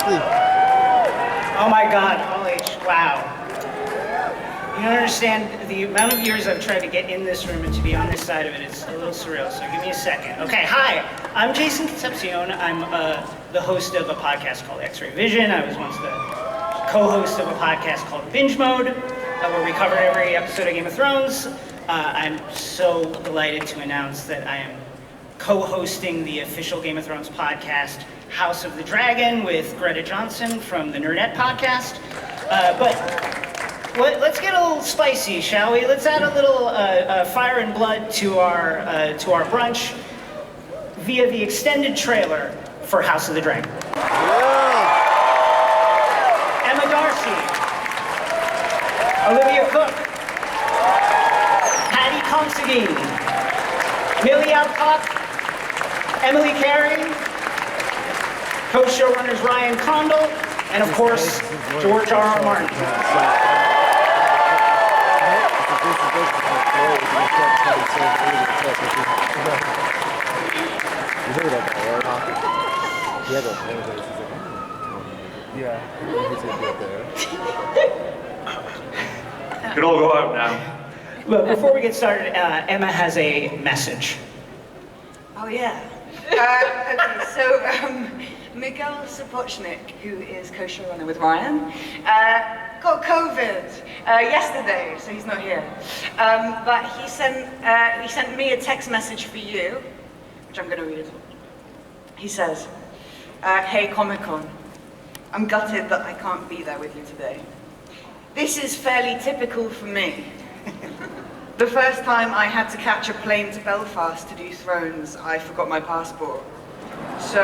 quickly. Oh my God, Hall H, wow. You don't understand the amount of years I've tried to get in this room and to be on this side of it. It's a little surreal, so give me a second. Okay, hi, I'm Jason Concepcion. I'm the host of a podcast called X-Ray Vision. I was once the co-host of a podcast called Binge Mode, where we covered every episode of Game of Thrones. I'm so delighted to announce that I am co-hosting the official Game of Thrones podcast, House of the Dragon, with Greta Johnson from the Nerdette podcast. Let's get a little spicy, shall we? Let's add a little fire and blood to our brunch via the extended trailer for House of the Dragon. Yeah. Emma Darcy, Olivia Cooke, Paddy Considine, Millie Alcock, Emily Carey, co-showrunners Ryan Condal, and of course, George R.R. Martin. Can all go out now. Well, before we get started, Emma has a message. Oh yeah. Okay, so Miguel Sapochnik, who is co-showrunner with Ryan, got COVID yesterday, so he's not here. But he sent me a text message for you, which I'm going to read. He says, "Hey Comic-Con, I'm gutted that I can't be there with you today. This is fairly typical for me. The first time I had to catch a plane to Belfast to do Thrones, I forgot my passport. So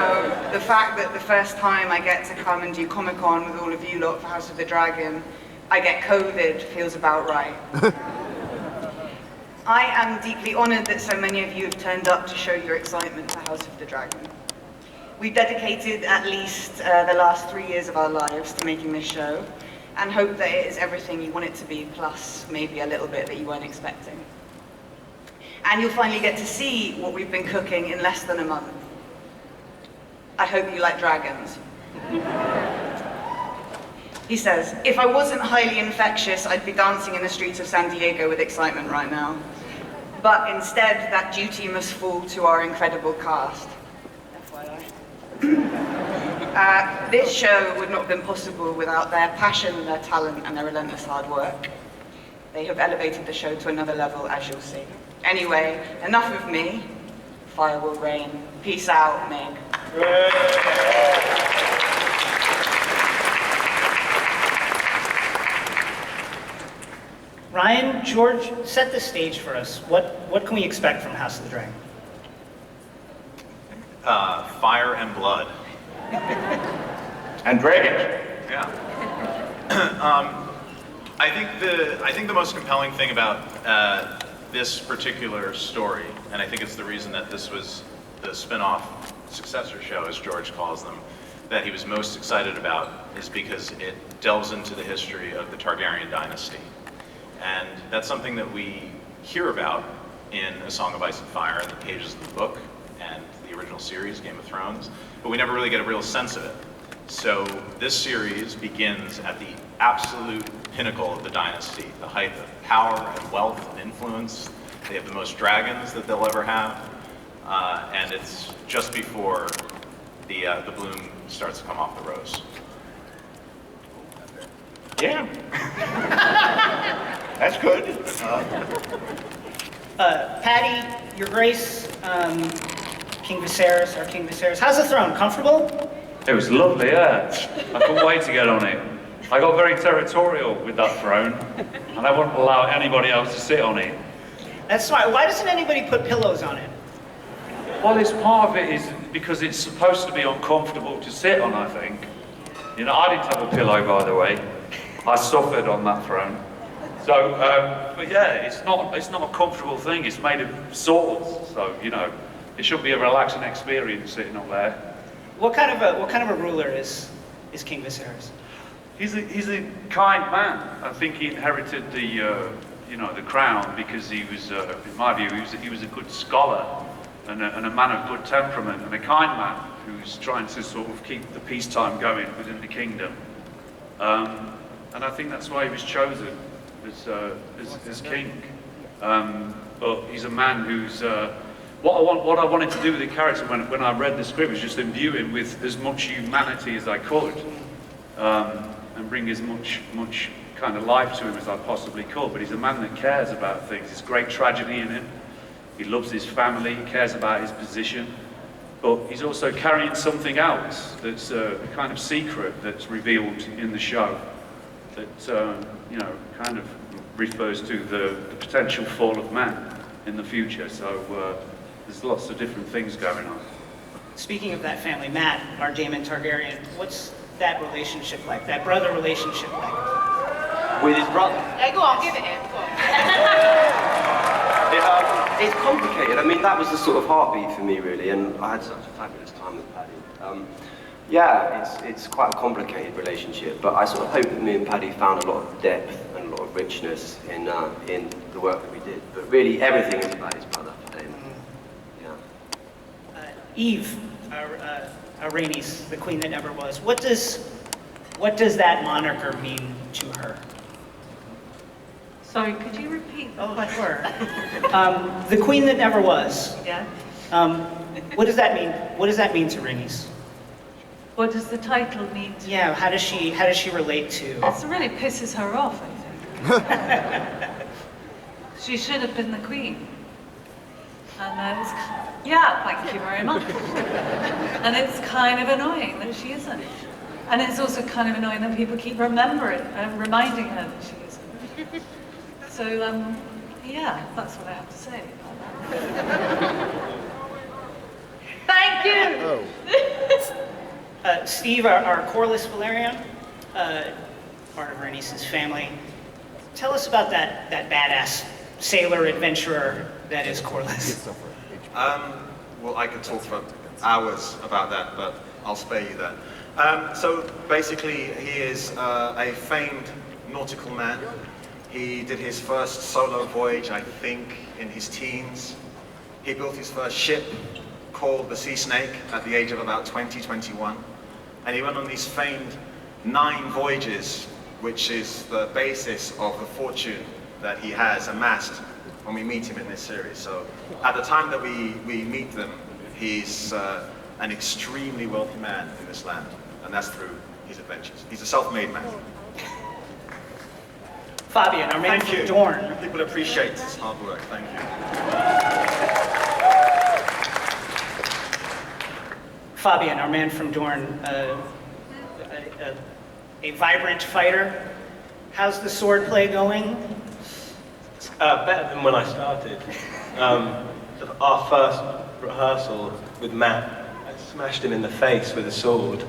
the fact that the first time I get to come and do Comic-Con with all of you lot for House of the Dragon, I get COVID feels about right. I am deeply honored that so many of you have turned up to show your excitement for House of the Dragon. We dedicated at least the last 3 years of our lives to making this show, and hope that it is everything you want it to be, plus maybe a little bit that you weren't expecting. And you'll finally get to see what we've been cooking in less than a month. I hope you like dragons." He says, "If I wasn't highly infectious, I'd be dancing in the streets of San Diego with excitement right now. But instead, that duty must fall to our incredible cast. FYI. This show would not have been possible without their passion, their talent, and their relentless hard work. They have elevated the show to another level, as you'll see. Anyway, enough of me. Fire will rain. Peace out, Meg." Ryan, George, set the stage for us. What can we expect from House of the Dragon? Fire and blood. And dragons. Yeah. I think the most compelling thing about this particular story, and I think it's the reason that this was the spin-off successor show, as George calls them, that he was most excited about, is because it delves into the history of the Targaryen dynasty. And that's something that we hear about in A Song of Ice and Fire, in the pages of the book, and the original series, Game of Thrones, but we never really get a real sense of it. So this series begins at the absolute pinnacle of the dynasty, the height of power and wealth and influence. They have the most dragons that they'll ever have, and it's just before the bloom starts to come off the rose. Yeah. That's good. Paddy, Your Grace, King Viserys, our King Viserys. How's the throne? Comfortable? It was lovely, yeah. I couldn't wait to get on it. I got very territorial with that throne, and I wouldn't allow anybody else to sit on it. That's smart. Why doesn't anybody put pillows on it? Well, it's part of it is because it's supposed to be uncomfortable to sit on, I think. You know, I didn't have a pillow, by the way. I suffered on that throne. So, but yeah, it's not a comfortable thing. It's made of swords, so you know, it should be a relaxing experience sitting up there. What kind of a ruler is King Viserys? He's a kind man. I think he inherited the the crown because he was, in my view, he was a good scholar and a man of good temperament and a kind man. who's trying to sort of keep the peacetime going within the kingdom. And I think that's why he was chosen as king. But he's a man who's... What I wanted to do with the character when I read the script was just imbue him with as much humanity as I could, and bring as much kind of life to him as I possibly could. But he's a man that cares about things. There's great tragedy in him. He loves his family, he cares about his position. But he's also carrying something else that's a kind of secret that's revealed in the show that, you know, kind of refers to the potential fall of man in the future. So there's lots of different things going on. Speaking of that family, Matt, our Daemon Targaryen, what's that relationship like, that brother relationship like? With his brother? Hey, go on, give it him. Go on. It's complicated. I mean, that was the sort of heartbeat for me, really, and I had such a fabulous time with Paddy. Yeah, it's quite a complicated relationship, but I sort of hope that me and Paddy found a lot of depth and a lot of richness in the work that we did. But really, everything is about his brother for Daemon. Yeah. Eve, Rhaenys, the queen that never was. What does that moniker mean to her? Sorry, could you repeat the question? Sure. The queen that never was. Yeah. What does that mean? What does that mean to Rhaenys? What does the title mean to Yeah. How does she relate to? This really pisses her off, I think. She should have been the queen. And yeah, thank you very much. And it's kind of annoying that she isn't. And it's also kind of annoying that people keep reminding her that she isn't. So, yeah, that's what I have to say about that. Thank you! Steve, our Corlys Valerian, part of Rhaenys' family. Tell us about that badass sailor adventurer that is Corlys. Well, I could talk for hours about that, but I'll spare you that. So basically, he is a famed nautical man. He did his first solo voyage, I think, in his teens. He built his first ship called the Sea Snake at the age of about 21. And he went on these famed 9 voyages, which is the basis of the fortune that he has amassed when we meet him in this series. So at the time that we meet them, he's an extremely wealthy man in this land, and that's through his adventures. He's a self-made man. Fabian, our man from Dorne. People appreciate his hard work. Thank you. Fabian, our man from Dorne, a vibrant fighter. How's the sword play going? Better than when I started. Our first rehearsal with Matt, I smashed him in the face with a sword.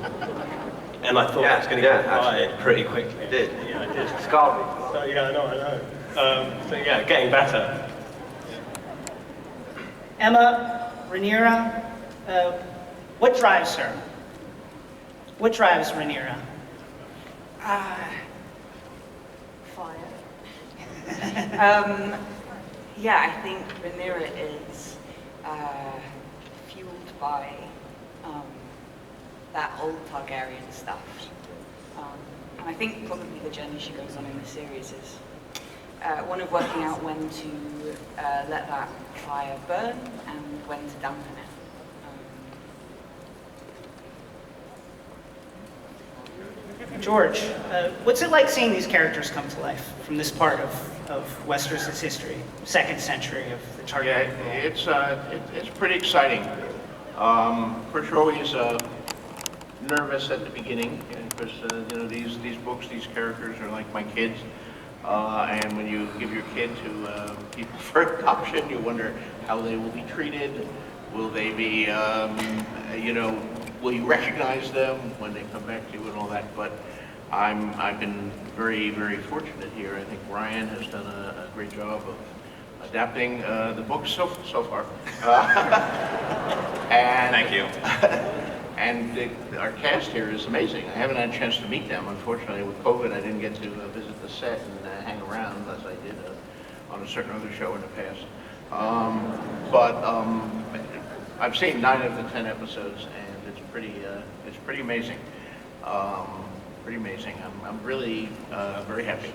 And I thought I was going to get fired pretty quickly. You did? Yeah, I did. Scarred me. So, yeah, I know. So yeah, getting better. Emma, Rhaenyra, what drives her? What drives Rhaenyra? Fire. Yeah, I think Rhaenyra is fueled by that old Targaryen stuff. And I think probably the journey she goes on in the series is one of working out when to let that fire burn and when to dampen it. George, what's it like seeing these characters come to life from this part of Westeros' history, 2nd century of the Targaryen rule? It's pretty exciting. First, you're always nervous at the beginning because you know these books, these characters are like my kids, and when you give your kid to people for adoption, you wonder how they will be treated. Will they be, you know, will you recognize them when they come back to you and all that? But I've been very, very fortunate here. I think Ryan has done a great job of adapting the books so far. And Thank you. And our cast here is amazing. I haven't had a chance to meet them. Unfortunately, with COVID, I didn't get to visit the set and hang around as I did on a certain other show in the past. But I've seen 9 of the 10 episodes, and it's pretty amazing. Pretty amazing. I'm really very happy.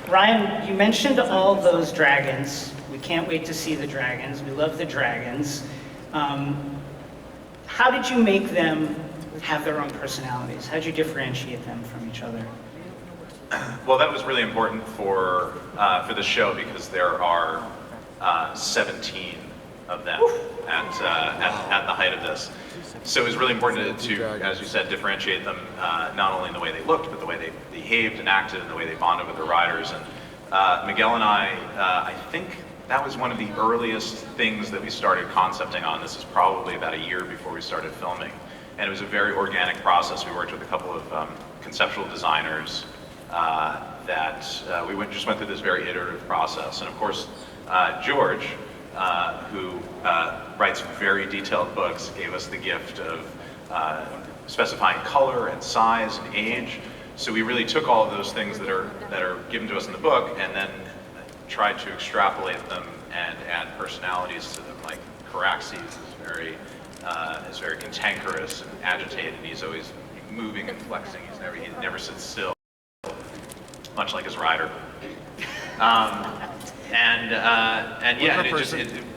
Ryan, you mentioned all those dragons. We can't wait to see the dragons. We love the dragons. How did you make them have their own personalities? How did you differentiate them from each other? Well, that was really important for the show because there are 17 of them at the height of this. So it was really important to, as you said, differentiate them not only in the way they looked, but the way they behaved and acted and the way they bonded with their riders. And Miguel and I think that was one of the earliest things that we started concepting on. This is probably about a year before we started filming. And it was a very organic process. We worked with a couple of conceptual designers that we just went through this very iterative process. And of course, George, who writes very detailed books, gave us the gift of specifying color and size and age. So we really took all of those things that are given to us in the book and then tried to extrapolate them and add personalities to them. Like Caraxes is very cantankerous and agitated. He's always moving and flexing. He never sits still, much like his rider.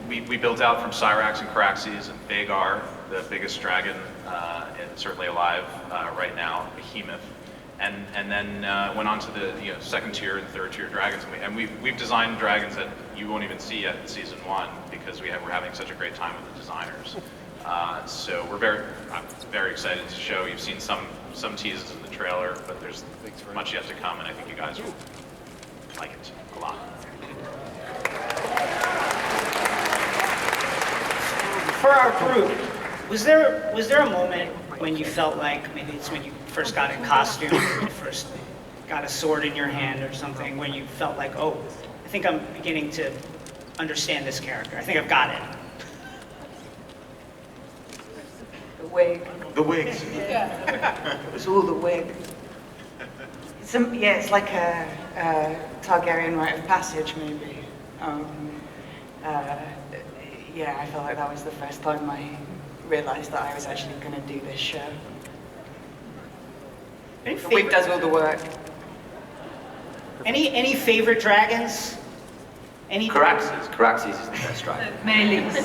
We built out from Cyrax and Caraxes and Vagar, the biggest dragon and certainly alive right now, Behemoth, and then went on to the second tier and third tier dragons, and we've designed dragons that you won't even see yet in season 1 because we're having such a great time with the designers. So I'm very excited to show. You've seen some teases in the trailer, but there's much yet to come, and I think you guys will like it a lot. For our group, was there a moment when you felt like, maybe it's when you first got in costume, when you first got a sword in your hand or something, when you felt like, oh, I think I'm beginning to understand this character. I think I've got it. The wig. The wigs. It was all the wig. It's like a Targaryen rite of passage, maybe. Yeah, I felt like that was the first time I realised that I was actually going to do this show. The wig does all the work. Any favorite dragons? Caraxes is the best dragon. Melis.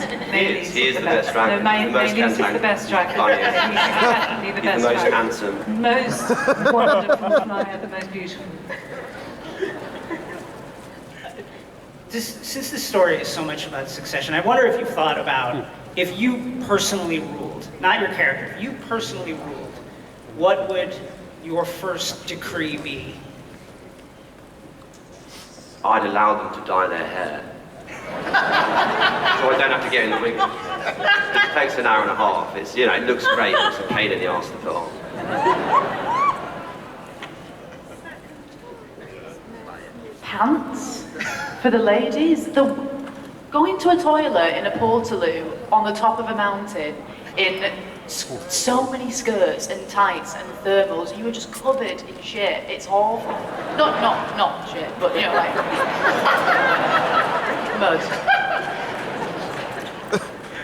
He is the best dragon. Melis is the best dragon. He's definitely the best most dragon. handsome. Most wonderful flyer, the most beautiful. Since this story is so much about succession, I wonder if you've thought about, if you personally ruled, not your character, if you personally ruled, what would your first decree be? I'd allow them to dye their hair. So I don't have to get in the ring. It takes an hour and a half. It looks great, but it's a pain in the arse to put on. Pants for the ladies. Going to a toilet in a portaloo on the top of a mountain in so many skirts and tights and thermals, you were just covered in shit. It's awful. Not shit, but like mud.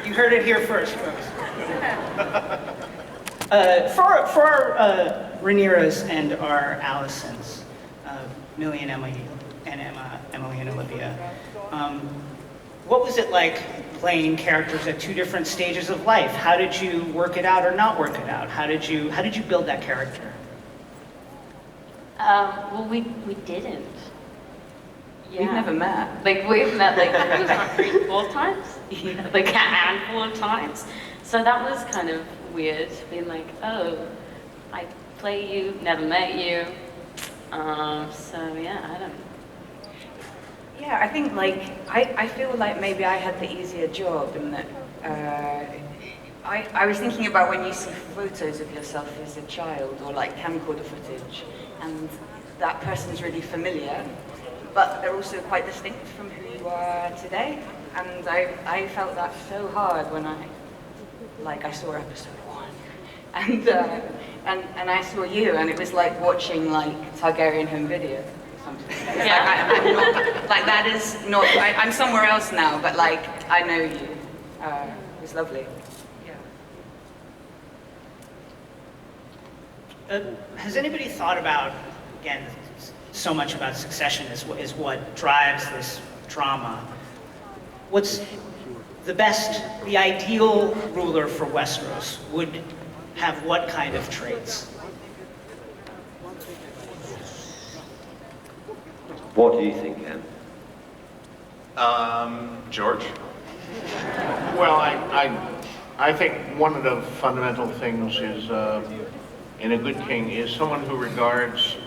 You heard it here first, folks. For our Rhaenyras and our Alicents, Millie and Emily and Olivia, what was it like playing characters at two different stages of life? How did you work it out or not work it out? How did you build that character? Well, we didn't. Yeah. We've never met. Like, we've met, like, it was like 3-4 times. Yeah, like a handful of times. So that was kind of weird, being like, oh, I play you, never met you. So yeah, I don't know. Yeah, I think I feel like maybe I had the easier job in that I was thinking about when you see photos of yourself as a child or like camcorder footage, and that person's really familiar, but they're also quite distinct from who you are today. And I felt that so hard when I saw episode 1, and I saw you, and it was like watching like Targaryen home video or Condal. Yeah. I'm not, like that is not, I'm somewhere else now, but like, I know you. It's lovely. Has anybody thought about, again, so much about succession is what drives this drama. What's the ideal ruler for Westeros would have what kind of traits? What do you think, Em? George? Well, I think one of the fundamental things is, in a good king, is someone who regards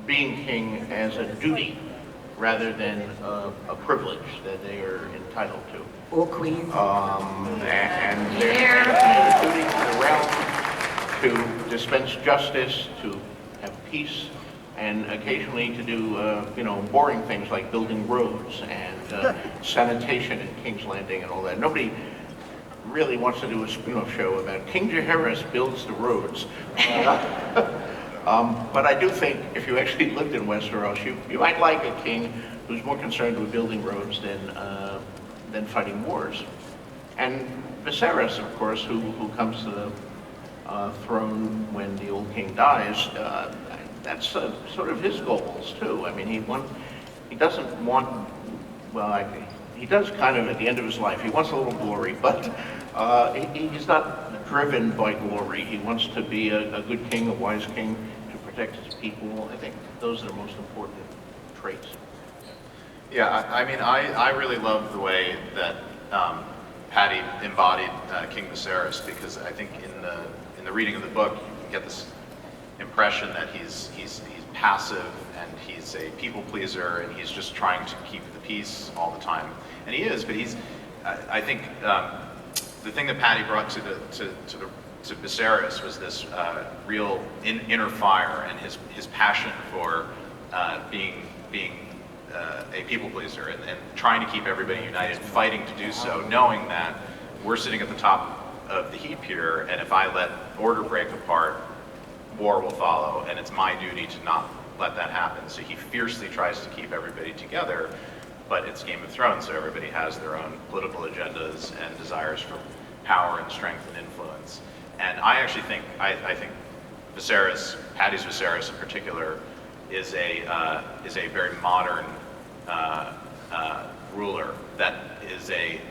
being king as a duty rather than a privilege that they are entitled to. Or queen. And there's a duty to the realm to dispense justice, to have peace, and occasionally to do, boring things like building roads and sanitation in King's Landing and all that. Nobody really wants to do a spin-off show about King Jaehaerys builds the roads. But I do think if you actually lived in Westeros, you might like a king who's more concerned with building roads than fighting wars. And Viserys, of course, who comes to the throne when the old king dies, that's sort of his goals too. I mean, he doesn't want, well, he does kind of at the end of his life. He wants a little glory, but he's not driven by glory. He wants to be a good king, a wise king, to protect his people. I think those are the most important traits. Yeah, I mean, I really love the way that Paddy embodied King Viserys, because I think in the reading of the book, you can get this impression that he's passive and he's a people pleaser and he's just trying to keep the peace all the time. And he is, but I think the thing that Paddy brought to Viserys was this real inner fire and his passion for being a people pleaser and trying to keep everybody united, fighting to do so, knowing that we're sitting at the top of the heap here, and if I let order break apart, war will follow, and it's my duty to not let that happen. So he fiercely tries to keep everybody together, but it's Game of Thrones, so everybody has their own political agendas and desires for power and strength and influence. And I actually think, I think Viserys, Paddy's Viserys in particular, is a very modern ruler that is a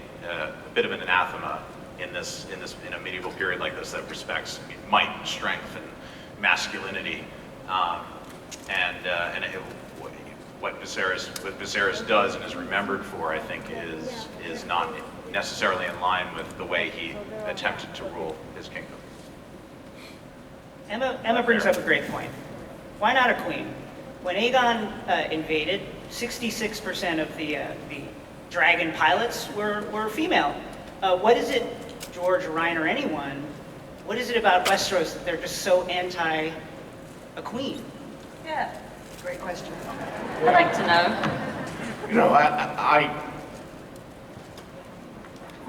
bit of an anathema in a medieval period like this that respects might, strength, and masculinity, what Viserys does and is remembered for, I think, is not necessarily in line with the way he attempted to rule his kingdom. Emma brings up a great point. Why not a queen? When Aegon invaded, 66% of the dragon pilots were female. What is it, George, Ryan, or anyone, what is it about Westeros that they're just so anti a queen? Yeah, great question. I'd like to know. You know,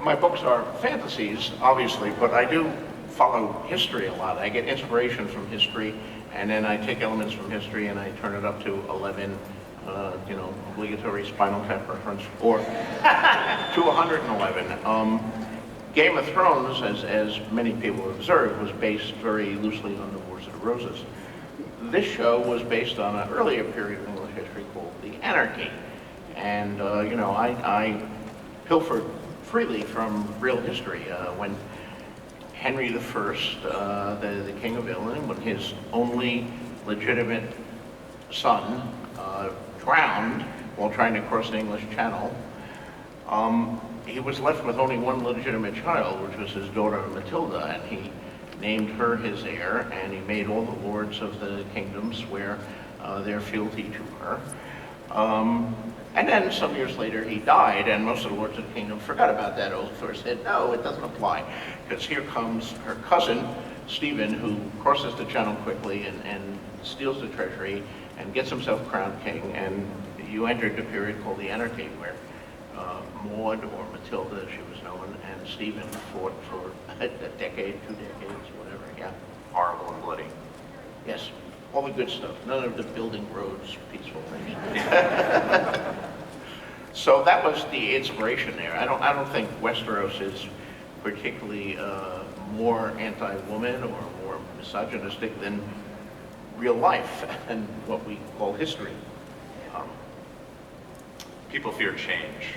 my books are fantasies, obviously, but I do follow history a lot. I get inspiration from history, and then I take elements from history and I turn it up to 11, obligatory Spinal Tap reference, or to 111. Game of Thrones, as many people observed, was based very loosely on the Wars of the Roses. This show was based on an earlier period of English history called the Anarchy. And, I pilfered freely from real history. When Henry I, the King of England, when his only legitimate son drowned while trying to cross the English Channel, he was left with only one legitimate child, which was his daughter Matilda, and he named her his heir, and he made all the lords of the kingdom swear their fealty to her. And then some years later he died, and most of the lords of the kingdom forgot about that oath or said, no, it doesn't apply, because here comes her cousin, Stephen, who crosses the channel quickly and steals the treasury and gets himself crowned king, and you entered the period called the Anarchy, where Maud, or Matilda as she was known, and Stephen fought for a decade, 2 decades, whatever, yeah. Horrible and bloody. Yes. all the good stuff, none of the building roads, peaceful things. So that was the inspiration there. I don't think Westeros is particularly more anti-woman or more misogynistic than real life and what we call history. People fear change.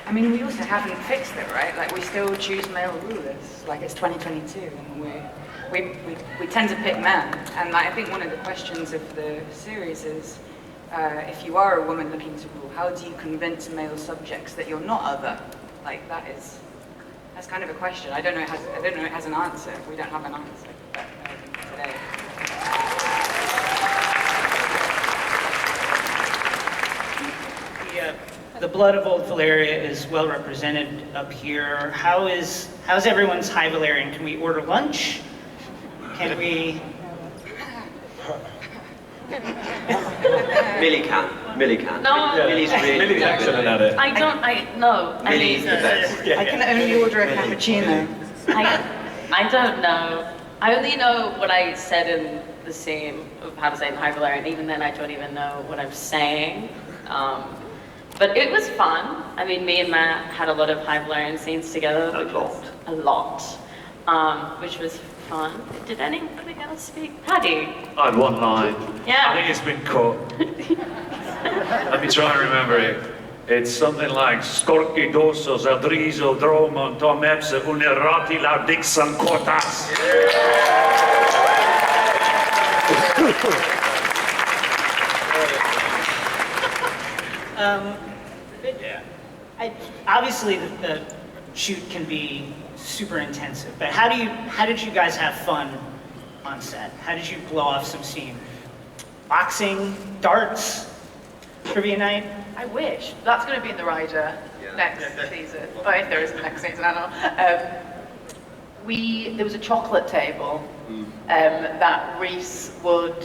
I mean, we also haven't fixed it, right? Like, we still choose male rulers. Like, it's 2022, and we tend to pick men. And like, I think one of the questions of the series is, if you are a woman looking to rule, how do you convince male subjects that you're not other? Like, that's kind of a question. I don't know it has an answer. We don't have an answer today. The blood of Old Valyria is well represented up here. How's everyone's High Valyrian? Can we order lunch? Can we? Millie can. No. Millie's really Millie's excellent at it. I Millie's mean, the best. I can only order a cappuccino. I don't know. I only know what I said in the scene of how to say it in High Valyrian. Even then, I don't even know what I'm saying. But it was fun. I mean, me and Matt had a lot of High Valyrian scenes together. A lot. Which was fun. Did anybody else speak? Paddy? I had one line. Yeah. I think it's been cut. Let me try and remember it. It's something like Skorkidoso Zadrizo Dromon Tomepse Unerati La Dixon Kotas. Obviously, the shoot can be super intensive, but how did you guys have fun on set? How did you blow off some steam? Boxing, darts, trivia night? I wish. That's going to be in the rider next season. Or if there is a next season, I don't know. There was a chocolate table that Reese would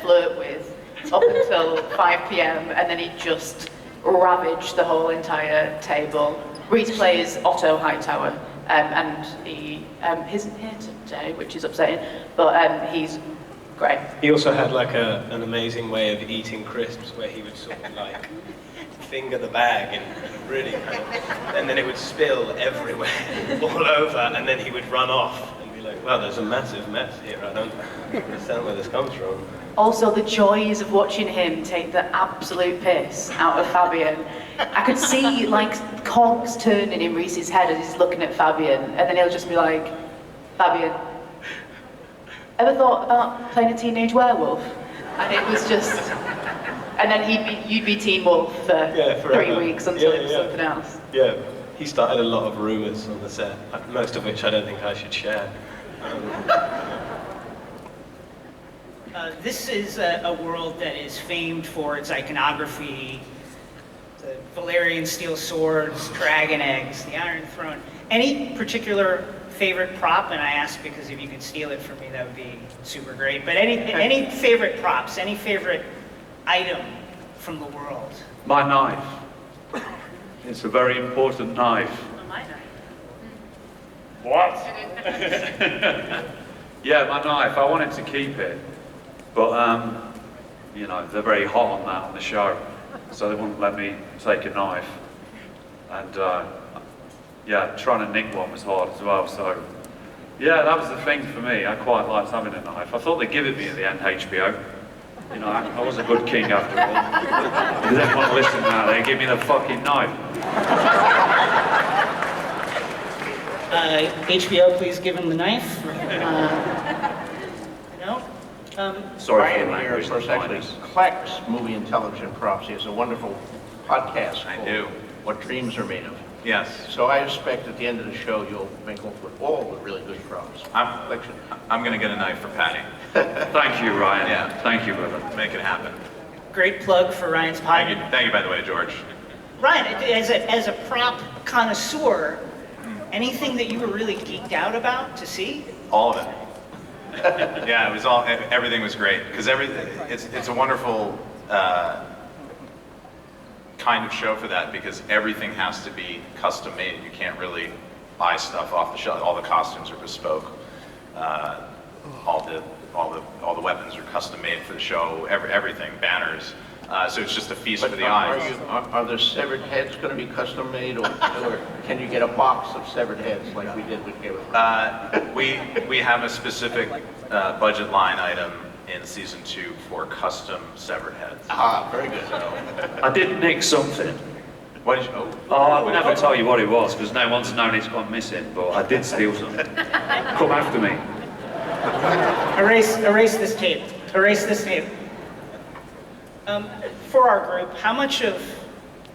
flirt with up until 5 p.m. and then he'd just ravage the whole entire table. Reese plays Otto Hightower, and he isn't here today, which is upsetting, but he's great. He also had like an amazing way of eating crisps where he would sort of like finger the bag and really kind of, and then it would spill everywhere, all over, and then he would run off and be like, well, there's a massive mess here, I don't understand where this comes from. Also, the joys of watching him take the absolute piss out of Fabian. I could see like cogs turning in Reese's head as he's looking at Fabian, and then he'll just be like, Fabian, ever thought about playing a teenage werewolf? And it was just, and then you'd be Teen Wolf for 3 weeks until it was something else. Yeah, he started a lot of rumours on the set, most of which I don't think I should share. This is a world that is famed for its iconography, the Valyrian steel swords, dragon eggs, the Iron Throne. Any particular favorite prop? And I ask because if you could steal it from me, that would be super great. But any favorite props, any favorite item from the world? My knife. It's a very important knife. My knife. What? Yeah, my knife. I wanted to keep it, but you know, they're very hot on that on the show, so they wouldn't let me take a knife. And yeah, trying to nick one was hard as well. So yeah, that was the thing for me. I quite liked having a knife. I thought they'd give it me at the end, HBO. You know, I was a good king after all. If they want to listen now, they give me the fucking knife. HBO, please give him the knife. No? Sorry for Ryan the here, language. of course, actually collects movie intelligent props. He has a wonderful podcast I called do. What Dreams Are Made Of. Yes. So I expect at the end of the show you'll make off with all the really good props. I'm going to get a knife for Paddy. Thank you, Ryan. Yeah. Thank you, brother. Make it happen. Great plug for Ryan's podcast. Thank you, by the way, George. Ryan, as a prop connoisseur, anything that you were really geeked out about to see? All of it. Yeah, it was all. Everything was great because it's a wonderful kind of show for that because everything has to be custom made. You can't really buy stuff off the shelf. All the costumes are bespoke. All the all the weapons are custom made for the show, everything, banners. So it's just a feast for the eyes. Are the severed heads going to be custom made, or can you get a box of severed heads like we did with Game of Thrones? We have a specific budget line item in season 2 for custom severed heads. Ah, very good. I did nick something. What did you? Oh, I'll never tell you what it was because no one's known it's gone missing. But I did steal something. Come after me. Erase this tape. Erase this tape. For our group, how much of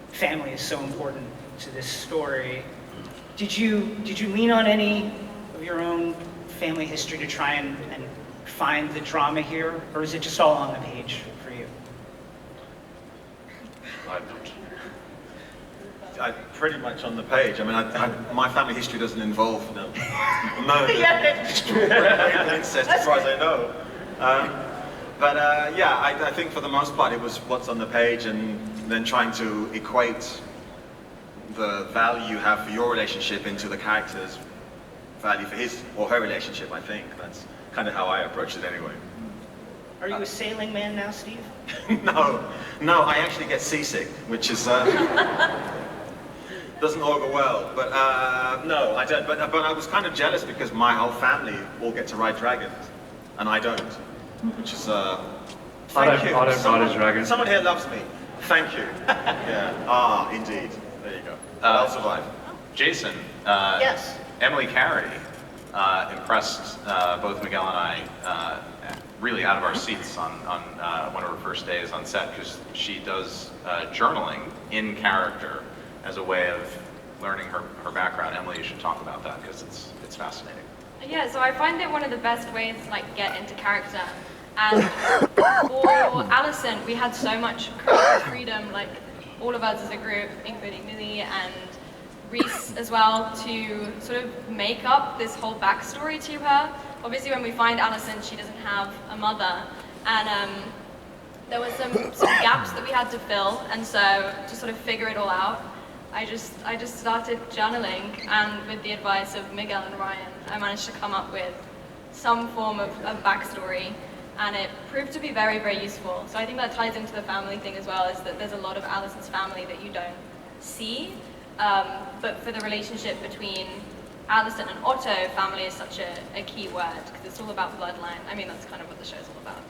family is so important to this story? Did you lean on any of your own family history to try and find the drama here, or is it just all on the page for you? I pretty much on the page. I mean, my family history doesn't involve no incest, as far as I know. But yeah, I think for the most part it was what's on the page, and then trying to equate the value you have for your relationship into the character's value for his or her relationship. I think that's kind of how I approached it anyway. Are you a sailing man now, Steve? No, I actually get seasick, which is doesn't augur well. But no, I don't. But I was kind of jealous because my whole family all get to ride dragons, and I don't. Which is thank you. I don't ride a dragon. Someone here loves me. Thank you. Yeah. Indeed. There you go. I'll survive. Jason. Yes. Emily Carey impressed both Miguel and I really out of our seats on one of her first days on set, because she does journaling in character as a way of learning her background. Emily, you should talk about that because it's fascinating. Yeah, so I find it one of the best ways to like get into character. And for Alison, we had so much creative freedom, like all of us as a group, including Millie and Reese as well, to sort of make up this whole backstory to her. Obviously, when we find Alison, she doesn't have a mother, and there was some gaps that we had to fill, and so to sort of figure it all out, I just started journaling, and with the advice of Miguel and Ryan, I managed to come up with some form of backstory, and it proved to be very, very useful. So I think that ties into the family thing as well, is that there's a lot of Alison's family that you don't see, but for the relationship between Alison and Otto, family is such a key word, because it's all about bloodline. I mean, that's kind of what the show's all about.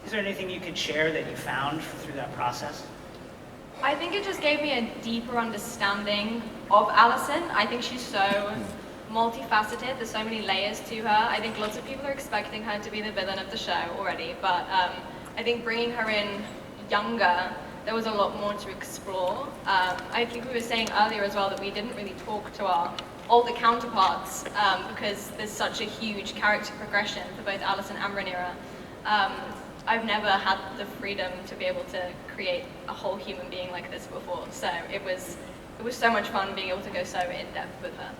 Is there anything you could share that you found through that process? I think it just gave me a deeper understanding of Alison. I think she's so multifaceted. There's so many layers to her. I think lots of people are expecting her to be the villain of the show already, but I think bringing her in younger, there was a lot more to explore. I think we were saying earlier as well that we didn't really talk to our older counterparts because there's such a huge character progression for both Alison and Rhaenyra. I've never had the freedom to be able to create a whole human being like this before, so it was so much fun being able to go so in depth with her.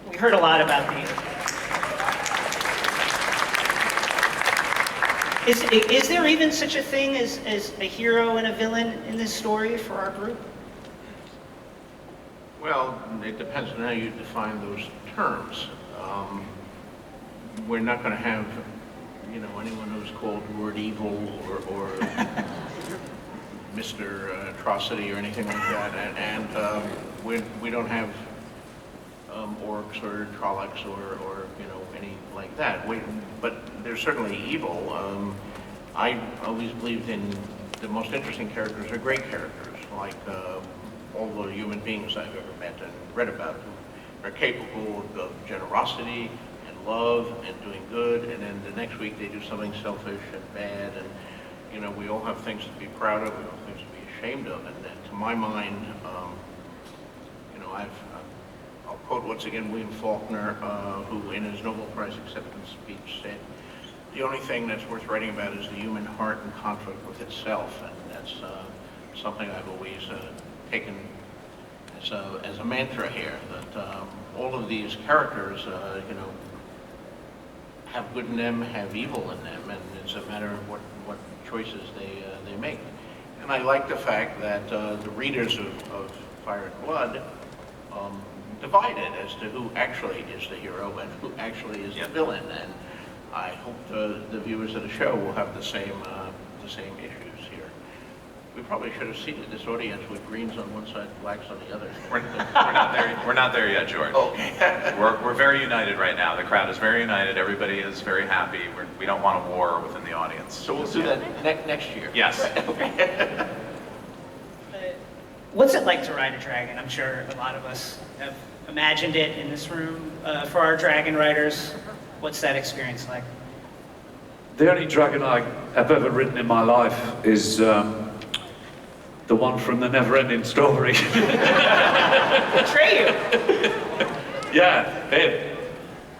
We heard a lot about Is there even such a thing as a hero and a villain in this story for our group? Well, it depends on how you define those terms. We're not going to have, anyone who's called Lord Evil or Mr. Atrocity or anything like that, and we don't have orcs or Trollocs or any like that. But they're certainly evil. I always believed in the most interesting characters are great characters, like all the human beings I've ever met and read about who are capable of generosity and love and doing good, and then the next week they do something selfish and bad, and we all have things to be proud of, we all have things to be ashamed of, and to my mind, I'll quote once again William Faulkner, who in his Nobel Prize acceptance speech said, "The only thing that's worth writing about is the human heart in conflict with itself," and that's something I've always taken as a mantra here, that all of these characters, have good in them, have evil in them, and it's a matter of what choices they make. And I like the fact that the readers of Fire and Blood divided as to who actually is the hero and who actually is the villain. And I hope the viewers of the show will have the same issues here. We probably should have seated this audience with greens on one side, blacks on the other. We're not there. We're not there yet, George. Okay. We're very united right now. The crowd is very united. Everybody is very happy. We don't want a war within the audience. So we'll do that next year. Yes. What's it like to ride a dragon? I'm sure a lot of us have imagined it in this room. For our dragon riders, what's that experience like? The only dragon I have ever ridden in my life is the one from the Never-Ending Story. Betray you! Yeah, him.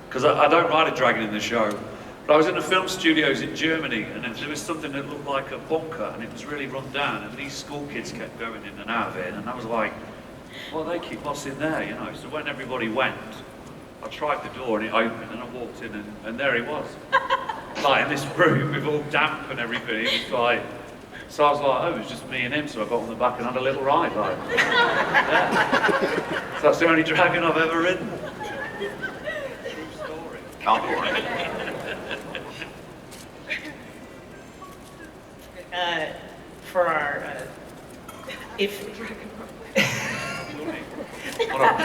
Because I don't ride a dragon in the show. But I was in the film studios in Germany, and there was something that looked like a bunker, and it was really run down, and these school kids kept going in and out of it, and I was like, well, they keep us in there, you know. So when everybody went, I tried the door, and it opened, and I walked in, and there he was. Like in this room with all damp and everything. It was like, so I was like, oh, it was just me and him, so I got on the back and had a little ride. Like, yeah. So that's the only dragon I've ever ridden. True story. For our,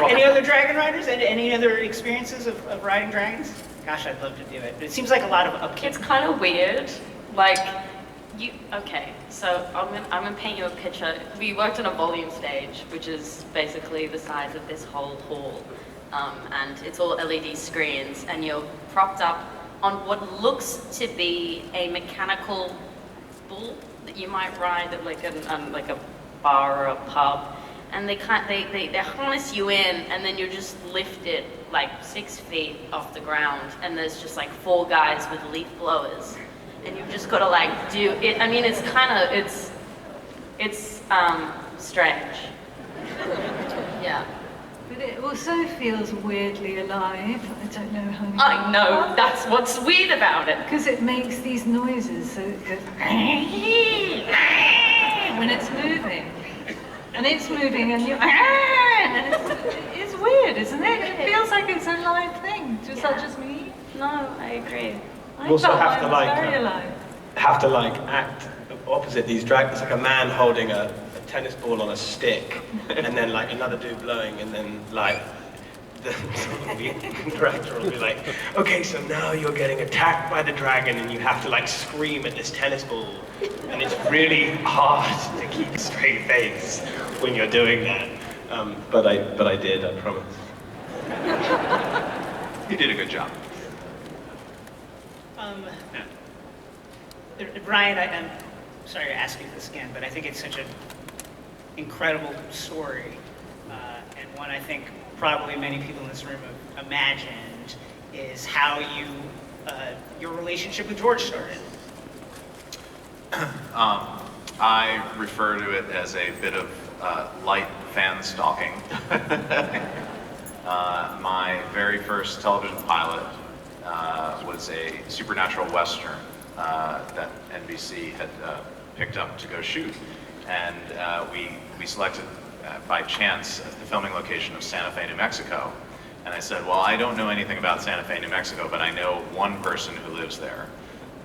any other dragon riders? Any other experiences of riding dragons? Gosh, I'd love to do it. But it seems like a lot of upkeep. It's kind of weird. Like, okay, so I'm gonna paint you a picture. We worked on a volume stage, which is basically the size of this whole hall. And it's all LED screens, and you're propped up on what looks to be a mechanical bull that you might ride at like a bar or a pub. And they harness you in, and then you're just lifted like 6 feet off the ground, and there's just like 4 guys with leaf blowers, and you've just got to like do it. I mean, it's strange. Yeah. But it also feels weirdly alive. I don't know how. I know, that's what's weird about it. Because it makes these noises, so it goes when it's moving. And it's moving, and you're, and it's weird, isn't it? It feels like it's a live thing. Does that just me? No, I agree. You also have to very alive. act opposite these dragons. It's like a man holding a tennis ball on a stick, and then like another dude blowing, and then like the director will be like, okay, so now you're getting attacked by the dragon, and you have to like scream at this tennis ball, and it's really hard to keep a straight face when you're doing that. But I did, I promise. You did a good job. Brian, I'm sorry to ask you this again, but I think it's such an incredible story, and one I think probably many people in this room have imagined is how your relationship with George started. I refer to it as a bit of light fan stalking. My very first television pilot was a supernatural western that NBC had picked up to go shoot, and we selected by chance the filming location of Santa Fe, New Mexico. And I said, well, I don't know anything about Santa Fe, New Mexico, but I know one person who lives there.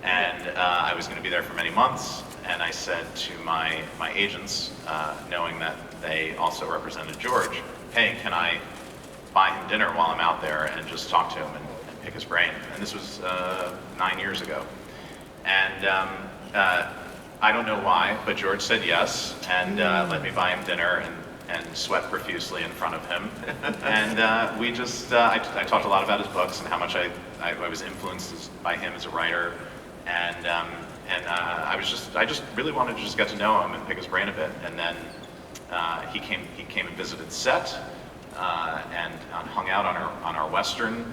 And I was going to be there for many months, and I said to my agents, knowing that they also represented George, hey, can I buy him dinner while I'm out there and just talk to him and pick his brain? And this was 9 years ago. And I don't know why, but George said yes, and let me buy him dinner and sweat profusely in front of him. And we just, I talked a lot about his books and how much I was influenced by him as a writer. And I just really wanted to just get to know him and pick his brain a bit. And then he came and visited set and hung out on our Western.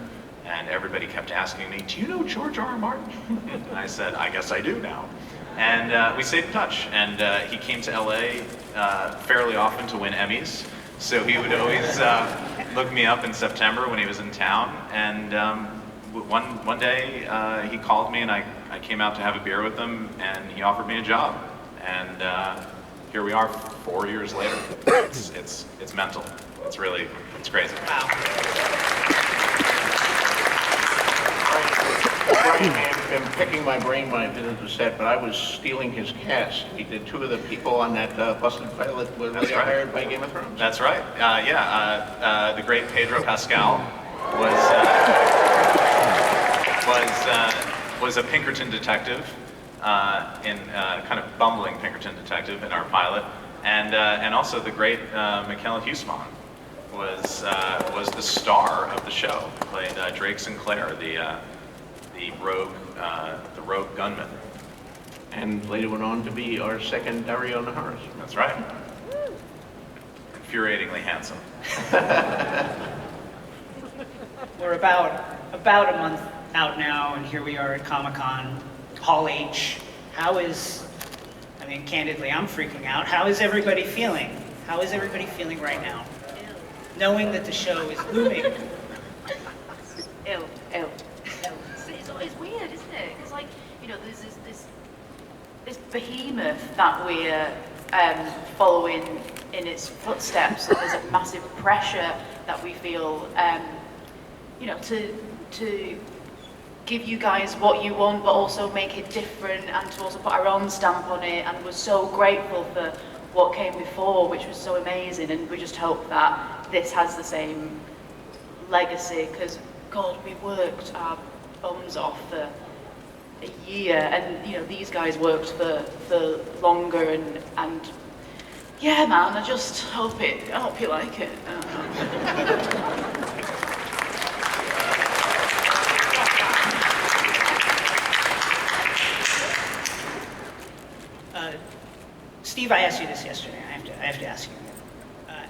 And everybody kept asking me, do you know George R.R. Martin? And I said, I guess I do now. And we stayed in touch. And he came to LA fairly often to win Emmys. So he would always look me up in September when he was in town. And one day he called me, and I came out to have a beer with him, and he offered me a job. And here we are 4 years later. It's mental. It's crazy. Wow. Brian may have been picking my brain when I visited the set, but I was stealing his cast. He did 2 of the people on that busted pilot was hired by Game of Thrones. That's right. The great Pedro Pascal was a Pinkerton detective, kind of bumbling Pinkerton detective in our pilot, and also the great Michaela Huisman was the star of the show. Played Drake Sinclair, the rogue gunman. And later went on to be our second Dario Naharis. That's right. Infuriatingly handsome. We're about a month out now, and here we are at Comic-Con, Hall H. Candidly, I'm freaking out. How is everybody feeling? How is everybody feeling right now? Knowing that the show is looming. Ill. It's always weird, isn't it? Because, like, you know, there's this behemoth that we're following in its footsteps, and there's a massive pressure that we feel, to give you guys what you want, but also make it different, and to also put our own stamp on it. And we're so grateful for what came before, which was so amazing, and we just hope that this has the same legacy, because God, we worked our bums off for a year, and you know, these guys worked for longer, and yeah, man, I hope you like it. Steve, I asked you this yesterday. I have to ask you.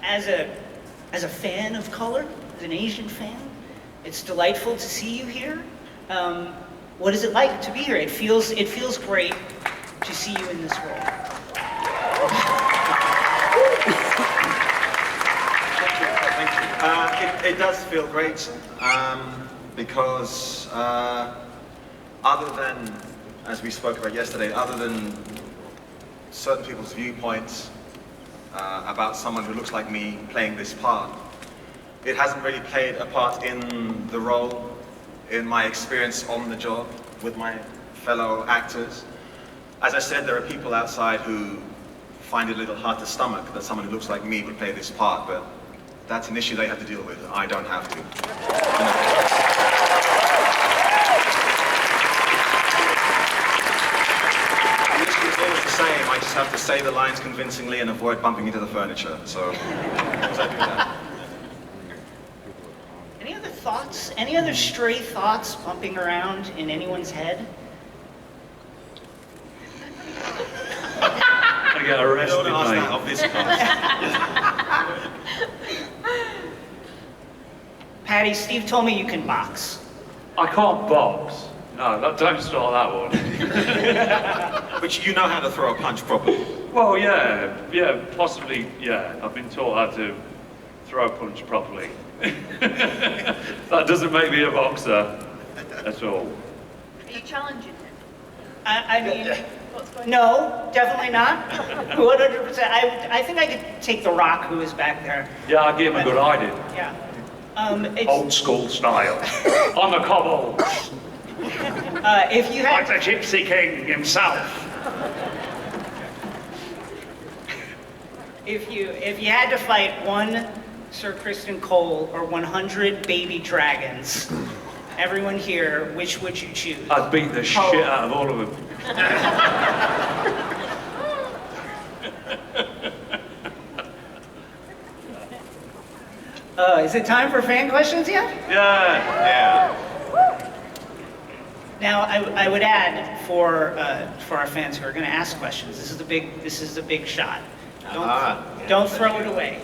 As a fan of color, as an Asian fan, it's delightful to see you here. What is it like to be here? It feels great to see you in this role. Thank you. It does feel great because other than, as we spoke about yesterday, other than certain people's viewpoints about someone who looks like me playing this part, it hasn't really played a part in the role, in my experience on the job with my fellow actors. As I said, there are people outside who find it a little hard to stomach that someone who looks like me would play this part, but that's an issue they have to deal with. I don't have to. The issue is always the same. I just have to say the lines convincingly and avoid bumping into the furniture. So, as I do that. Any other thoughts? Any other stray thoughts bumping around in anyone's head? I get arrested, Don't ask mate. that of this class. Paddy, Steve told me you can box. I can't box. No, don't start that one. But you know how to throw a punch properly. Well, yeah, possibly, yeah. I've been taught how to throw a punch properly. That doesn't make me a boxer at all. Are you challenging him? I mean, no, definitely not. 100%. I think I could take The Rock, who is back there. Yeah, I give him a good idea. Yeah. Old school style. On the cobble. If you had... Like the Gypsy King himself. If you had to fight one Sir Kristen Cole or 100 baby dragons, everyone here, which would you choose? I'd beat the shit out of all of them. Is it time for fan questions yet? Yeah. Now, I would add for our fans who are going to ask questions, this is the big shot. Don't throw it away.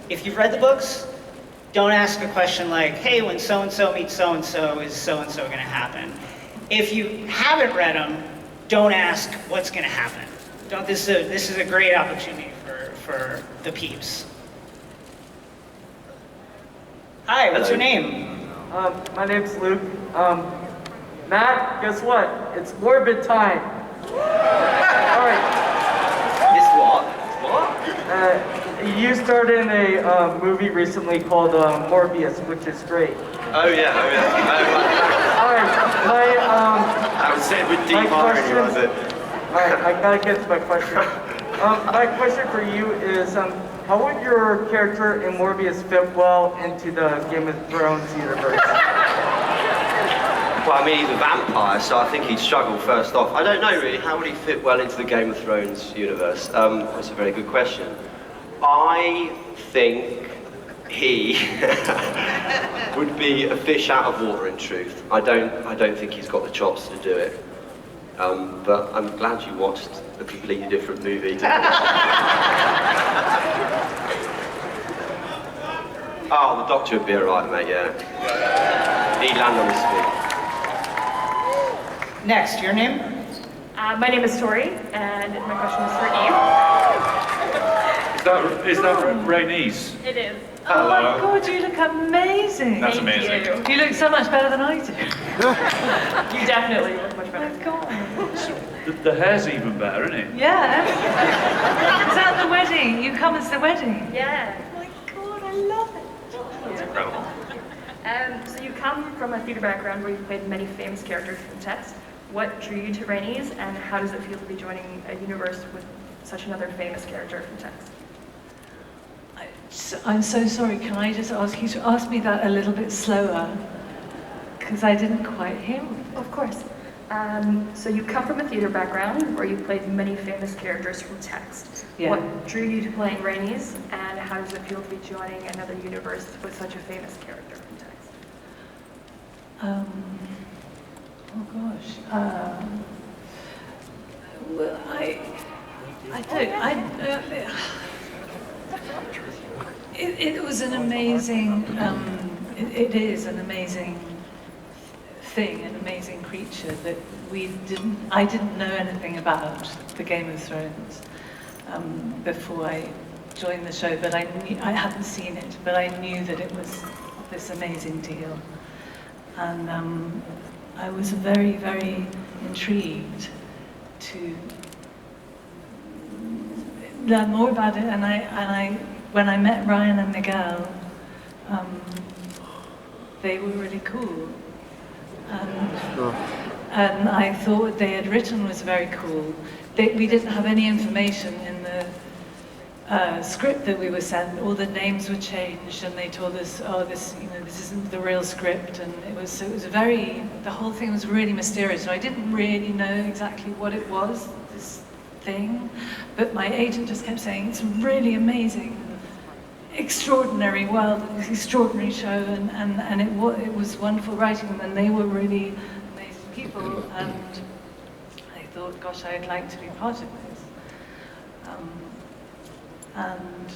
If you've read the books, don't ask a question like, hey, when so-and-so meets so-and-so, is so-and-so going to happen? If you haven't read them, don't ask what's going to happen. This is a great opportunity for the peeps. Hi, what's your name? My name's Luke. Matt, guess what? It's morbid time. All right. you starred in a movie recently called Morbius, which is great. Oh yeah. All right, I would say it with deep irony, was it? All right, I gotta get to my question. My question for you is, how would your character in Morbius fit well into the Game of Thrones universe? Well, I mean, he's a vampire, so I think he'd struggle first off. I don't know, really. How would he fit well into the Game of Thrones universe? That's a very good question. I think he would be a fish out of water, in truth. I don't think he's got the chops to do it. But I'm glad you watched a completely different movie. Oh, the Doctor would be alright, mate, yeah. He'd land on his feet. Next, your name? My name is Tori, and my question is for Eve. Is that Rainey's? It is. Oh my God, you look amazing. That's Thank amazing. You look so much better than I do. You definitely look much better. The hair's even better, isn't it? Yeah. Is that the wedding? You come as the wedding? Yeah. Oh my God, I love it. That's incredible. So you come from a theater background where you've played many famous characters from text. What drew you to Rainey's, and how does it feel to be joining a universe with such another famous character from text? I'm so sorry, can I just ask you to ask me that a little bit slower? Because I didn't quite hear it. Of course. So you come from a theater background where you played many famous characters from text. Yeah. What drew you to playing Rainey's, and how does it feel to be joining another universe with such a famous character from text? Oh gosh. Well, it was an amazing, it is an amazing thing, an amazing creature that I didn't know anything about the Game of Thrones before I joined the show, but I hadn't seen it, but I knew that it was this amazing deal. And I was very, very intrigued to learn more about it, and when I met Ryan and Miguel, they were really cool. And I thought what they had written was very cool. We didn't have any information in the script that we were sent. All the names were changed, and they told us, "Oh, this isn't the real script." And it was the whole thing was really mysterious. So I didn't really know exactly what it was, this thing. But my agent just kept saying, "It's really amazing, extraordinary world, extraordinary show," and it was wonderful writing them, and they were really amazing people. And I thought, gosh, I'd like to be part of this. And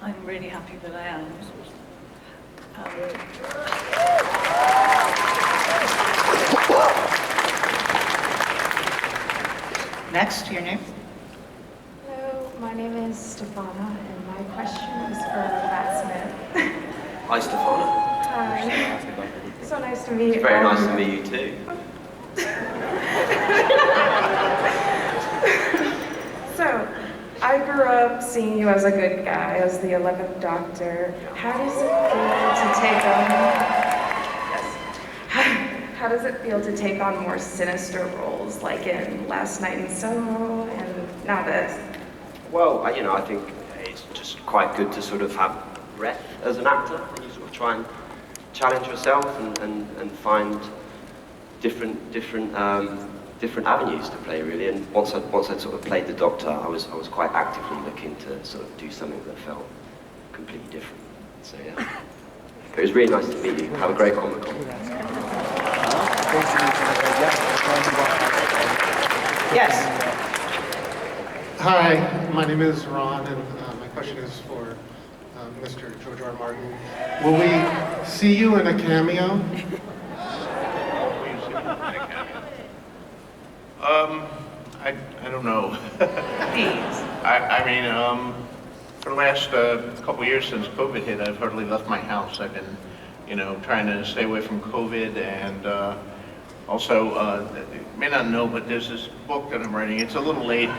I'm really happy that I am. Next, your name? Hello, my name is Stefana, and my question is for Matt Smith. Hi, Stefana. Hi. So nice to meet you. It's very nice to meet you too. So, I grew up seeing you as a good guy, as the 11th Doctor. How does it feel to take on... Yes. How does it feel to take on more sinister roles, like in Last Night in Soho and now this? Well, I think it's just quite good to sort of have breadth as an actor, and you sort of try and challenge yourself and find different avenues to play, really. And once I sort of played the Doctor, I was quite actively looking to sort of do something that felt completely different. So yeah, it was really nice to meet you. Have a great Comic-Con. Yes. Hi, my name is Ron, and my question is for Mr. George R. Martin. Will we see you in a cameo? I don't know. Please. I mean, for the last couple of years since COVID hit, I've hardly left my house. I've been, trying to stay away from COVID, and also, you may not know, but there's this book that I'm writing. It's a little late.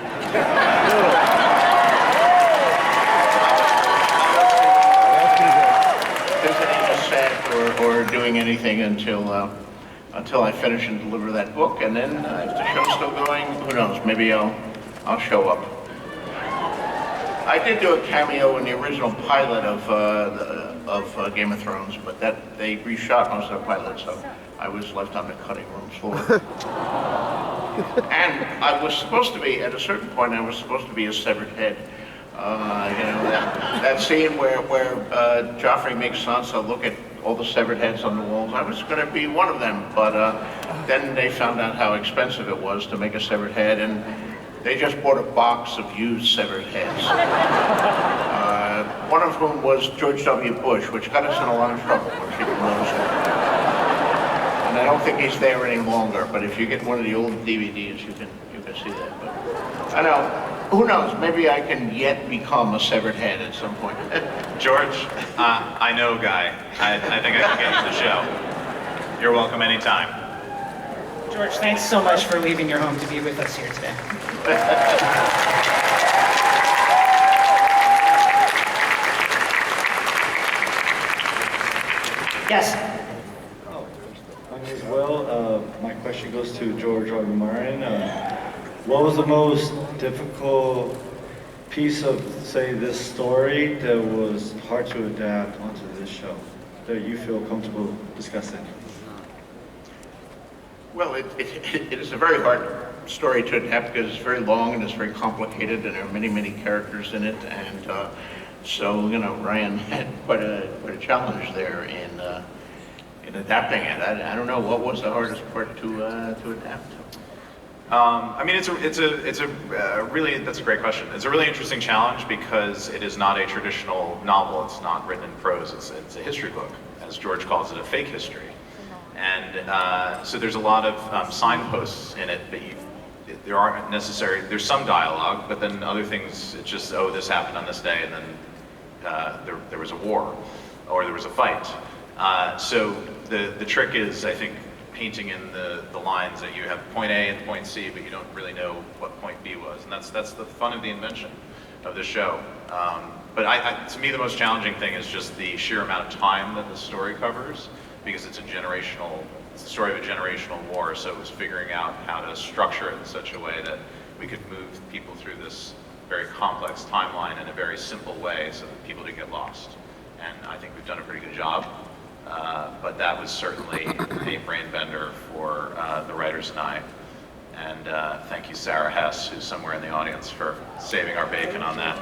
doing anything until I finish and deliver that book, and then if the show's still going, who knows? Maybe I'll show up. I did do a cameo in the original pilot of Game of Thrones, but they reshot most of the pilot, so I was left on the cutting room floor. And I was supposed to be, at a certain point, I was supposed to be a severed head. That scene where Joffrey makes Sansa look at all the severed heads on the walls, I was going to be one of them, but then they found out how expensive it was to make a severed head, and they just bought a box of used severed heads. One of whom was George W. Bush, which got us in a lot of trouble when people noticed it. And I don't think he's there any longer, but if you get one of the old DVDs, you can see that. But I know, who knows, maybe I can yet become a severed head at some point. George, I know a guy. I think I can get you the show. You're welcome anytime. George, thanks so much for leaving your home to be with us here today. Yes. My name is Will. My question goes to George R. R. Martin. What was the most difficult piece of, say, this story that was hard to adapt onto this show that you feel comfortable discussing? Well, it is a very hard story to adapt because it's very long and it's very complicated and there are many, many characters in it. And so, Ryan had quite a challenge there in adapting it. I don't know, what was the hardest part to adapt? I mean, that's a great question. It's a really interesting challenge because it is not a traditional novel. It's not written in prose. It's a history book, as George calls it, a fake history. And so there's a lot of signposts in it, but there aren't necessary. There's some dialogue, but then other things. It's just, oh, this happened on this day, and then there was a war, or there was a fight. So the trick is, I think, painting in the lines that you have point A and point C, but you don't really know what point B was, and that's the fun of the invention of the show. But to me, the most challenging thing is just the sheer amount of time that the story covers, because it's the story of a generational war. So it was figuring out how to structure it in such a way that we could move people through this very complex timeline in a very simple way, so that people didn't get lost. And I think we've done a pretty good job. But that was certainly a brain bender for the writers and I. And thank you, Sarah Hess, who's somewhere in the audience, for saving our bacon on that.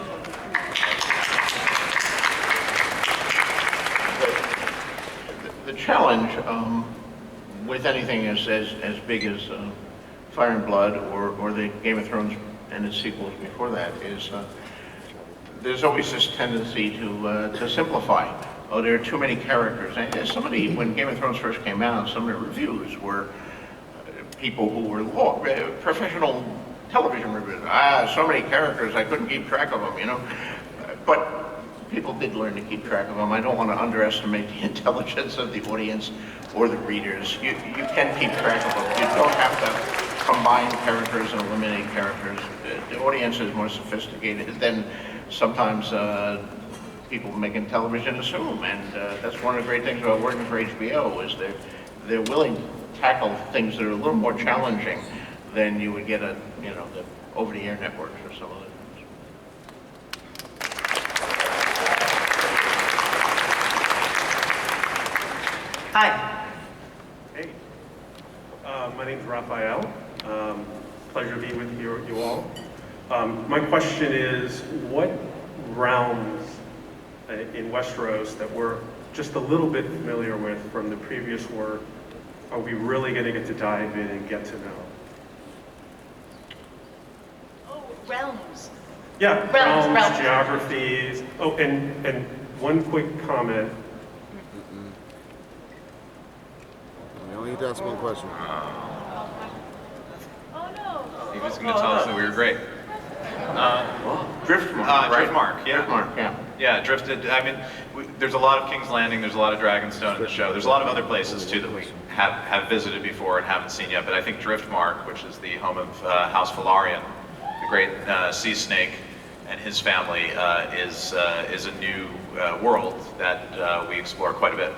The challenge with anything as big as Fire and Blood or the Game of Thrones and its sequels before that is there's always this tendency to simplify. Oh, there are too many characters. And when Game of Thrones first came out, some of the reviews were people who were professional television reviewers. So many characters, I couldn't keep track of them, But people did learn to keep track of them. I don't want to underestimate the intelligence of the audience or the readers. You can keep track of them. You don't have to combine characters and eliminate characters. The audience is more sophisticated than sometimes people making television assume, and that's one of the great things about working for HBO is they're willing to tackle things that are a little more challenging than you would get at the over-the-air networks or some of those. Hi. Hey. My name's Raphael. Pleasure to be with you all. My question is, what realms in Westeros that we're just a little bit familiar with from the previous work are we really going to get to dive in and get to know? Oh, realms. Yeah, Realms. geographies. Oh, and one quick comment. We only need to ask one question. He was going to tell us that we were great. Driftmark, right? Driftmark, yeah. Driftmark, yeah. Yeah, Drifted. I mean, there's a lot of King's Landing. There's a lot of Dragonstone in the show. There's a lot of other places too that we have visited before and haven't seen yet. But I think Driftmark, which is the home of House Velaryon, the great sea snake, and his family, is a new world that we explore quite a bit.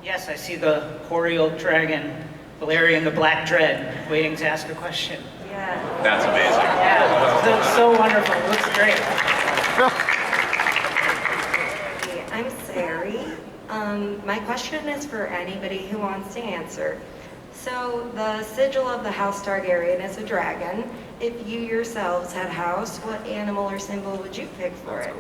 Yes, I see the hoary old dragon, Valerian the Black Dread, waiting to ask a question. Yeah. That's amazing. Yeah, so wonderful. It looks great. I'm Sari. My question is for anybody who wants to answer. So the sigil of the House Targaryen is a dragon. If you yourselves had a house, what animal or symbol would you pick for it?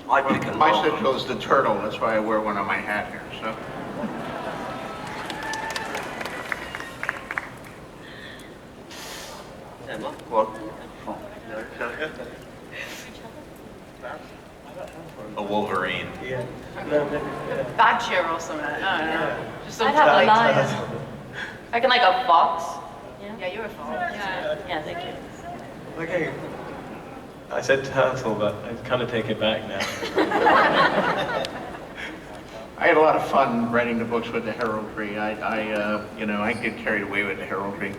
I pick a My lion. sigil is the turtle, that's why I wear one on my hat here, so. Emma, go on. A wolverine. Yeah. Badger or something. I don't know. Just I'd some have a type. lion. I reckon like a fox. Yeah, you're a fox. Yeah, thank you. Okay. I said turtle, but I kind of take it back now. I had a lot of fun writing the books with the heraldry. I get carried away with the heraldry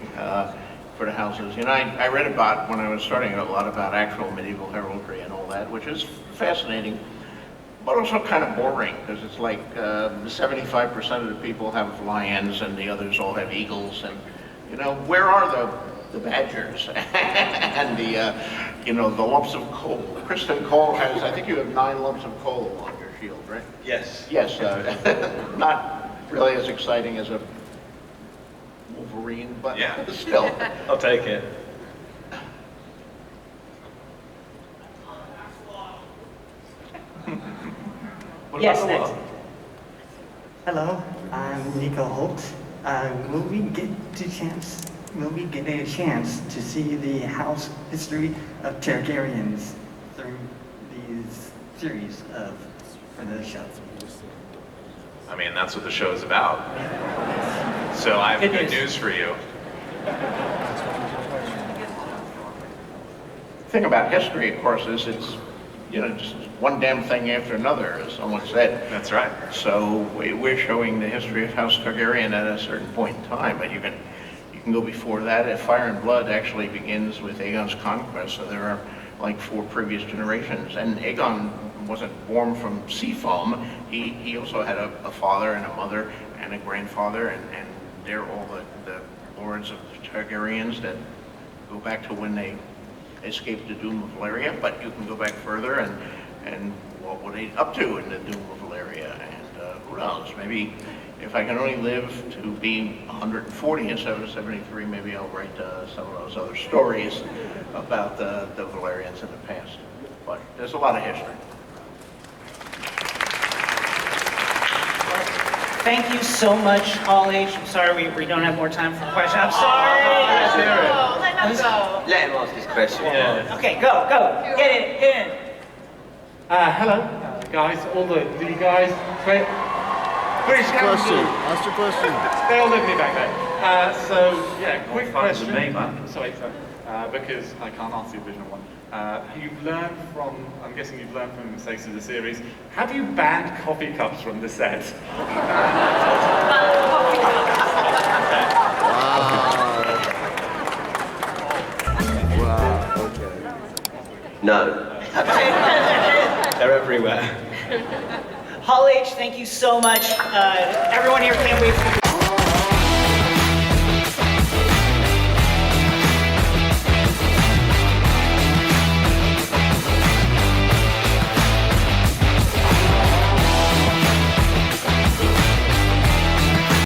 for the houses. I read about, when I was starting, a lot about actual medieval heraldry and all that, which is fascinating, but also kind of boring, because it's like 75% of the people have lions and the others all have eagles, and, where are the badgers and the lumps of coal? Kristen Cole has, I think you have 9 lumps of coal on your shield, right? Yes. Yes, not really as exciting as a Wolverine, but still. I'll take it. Yes, next. Hello, I'm Nico Holt. Will we get a chance to see the house history of Targaryens through these series for the show? I mean, that's what the show is about. So I have good news for you. The thing about history, of course, is it's, just one damn thing after another, as someone said. That's right. So we're showing the history of House Targaryen at a certain point in time, but you can go before that. Fire and Blood actually begins with Aegon's conquest, so there are like 4 previous generations. And Aegon wasn't born from sea foam. He also had a father and a mother and a grandfather, and they're all the lords of the Targaryens that go back to when they escaped the Doom of Valyria, but you can go back further and what were they up to in the Doom of Valyria, and who knows, maybe if I can only live to be 140 instead of 73, maybe I'll write some of those other stories about the Valyrians in the past. But there's a lot of history. Thank you so much, All H. I'm sorry we don't have more time for questions. I'm sorry. Let him go. Let him ask his question. Yeah. Okay, go. Get in. Hello, guys, all the guys. British Question. Ask your question. They all live me back there. Quick Fans of question. me, man. Sorry, because I can't answer the original one. You've learned from, I'm guessing you've learned from the mistakes of the series. Have you banned coffee cups from the set? Wow, okay. No. They're everywhere. Hall H, thank you so much. Everyone here can't wait for